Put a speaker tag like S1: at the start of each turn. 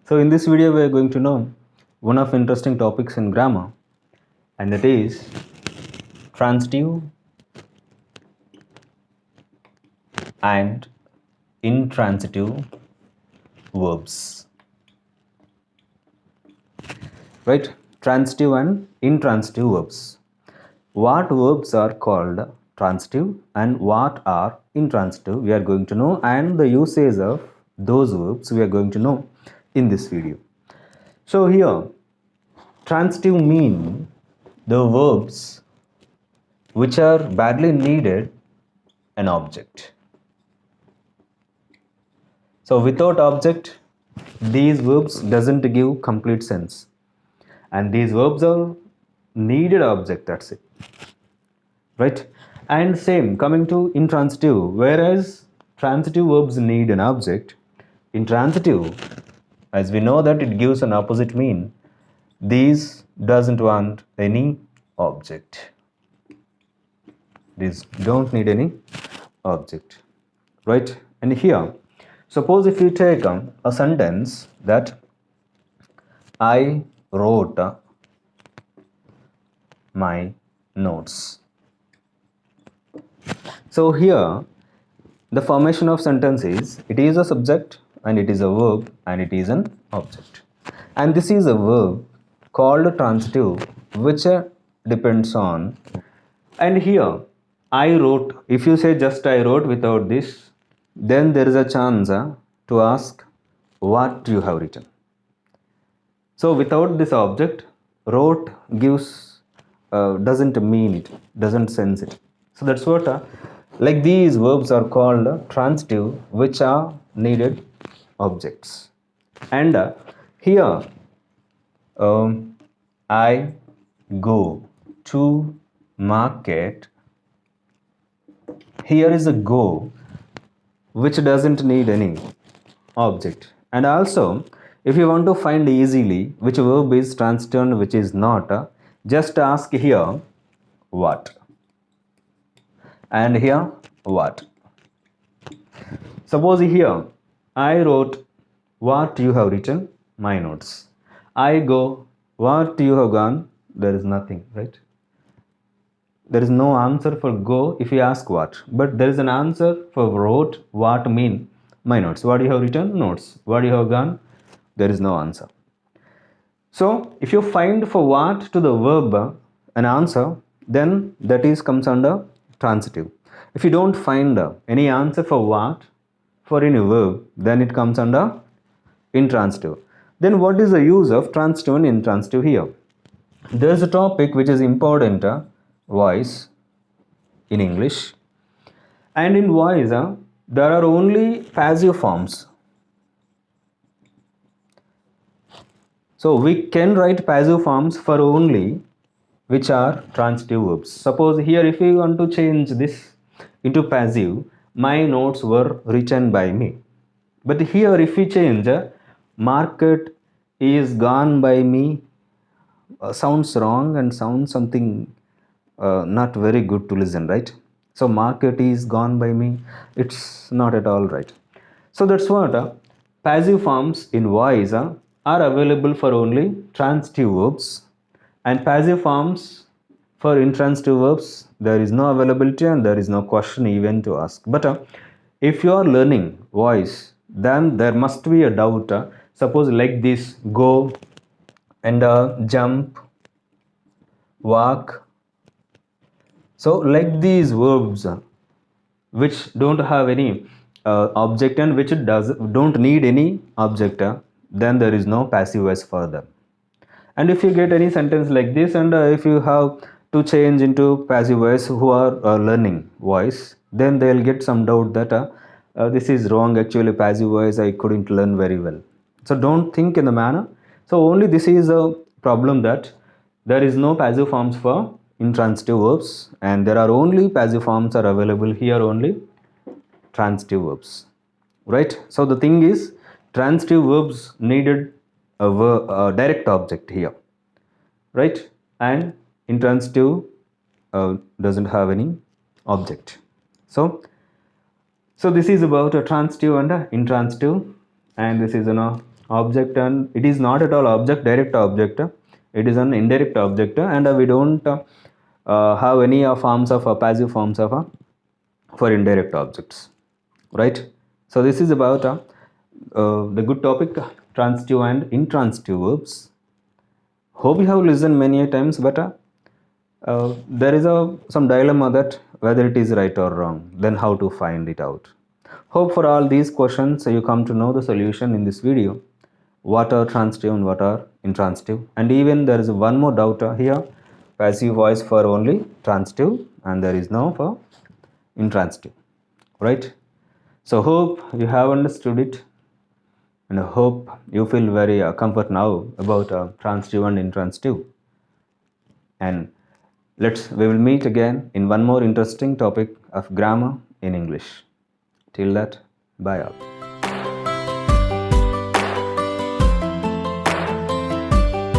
S1: So in this video we are going to know one of interesting topics in grammar, and that is transitive and intransitive verbs. Right? Transitive and intransitive verbs. What verbs are called transitive and what are intransitive we are going to know, and the usage of those verbs we are going to know in this video. So here, transitive mean the verbs which are badly needed an object. So without object, these verbs doesn't give complete sense, and these verbs are needed object, that's it, right? And same coming to intransitive, whereas transitive verbs need an object, intransitive, as we know that it gives an opposite mean, these doesn't want any object, these don't need any object, right? And here, suppose if you take a sentence that I wrote my notes. So here the formation of sentence is, it is a subject and it is a verb and it is an object, and this is a verb called transitive which depends on. And here I wrote, if you say just I wrote without this, then there is a chance to ask what you have written. So without this object, wrote gives doesn't mean it, doesn't sense it. So that's what like these verbs are called transitive which are needed objects. And here I go to market. Here is a go which doesn't need any object. And also if you want to find easily which verb is transitive and which is not, just ask here what and here what. Suppose here I wrote, what you have written, my notes. I go, what you have gone, there is nothing, right? There is no answer for go if you ask what, but there is an answer for wrote, what mean, my notes. What you have written, notes. What you have gone, there is no answer. So if you find for what to the verb an answer, then that is comes under transitive. If you don't find any answer for what for any verb, then it comes under intransitive. Then what is the use of transitive and intransitive here? There is a topic which is important, voice in English, and in voice there are only passive forms. So we can write passive forms for only which are transitive verbs. Suppose here if we want to change this into passive, my notes were written by me. But here if we change market is gone by me, sounds wrong and sounds something not very good to listen, right? So market is gone by me, it's not at all right. So that's what passive forms in voice are available for only transitive verbs, and passive forms for intransitive verbs there is no availability and there is no question even to ask. But if you are learning voice, then there must be a doubt. Suppose like this, go and jump, walk. So like these verbs which don't have any object and which don't need any object, then there is no passive voice for them. And if you get any sentence like this, and if you have to change into passive voice who are learning voice, then they'll get some doubt that this is wrong, actually passive voice I couldn't learn very well. So don't think in the manner. So only this is a problem, that there is no passive forms for intransitive verbs, and there are only passive forms are available here, only transitive verbs, right? So the thing is, transitive verbs needed a direct object here, right? And intransitive doesn't have any object. So this is about a transitive and a intransitive, and this is object, and it is not at all object, direct object. It is an indirect object, and we don't have any forms of passive forms of for indirect objects, right? So this is about the good topic, transitive and intransitive verbs. Hope you have listened many a times, but there is some dilemma that whether it is right or wrong, then how to find it out. Hope for all these questions you come to know the solution in this video. What are transitive and what are intransitive? And even there is one more doubt here, passive voice for only transitive and there is no for intransitive, right? So hope you have understood it, and I hope you feel very comfort now about transitive and intransitive. And we will meet again in one more interesting topic of grammar in English. Till that, bye all.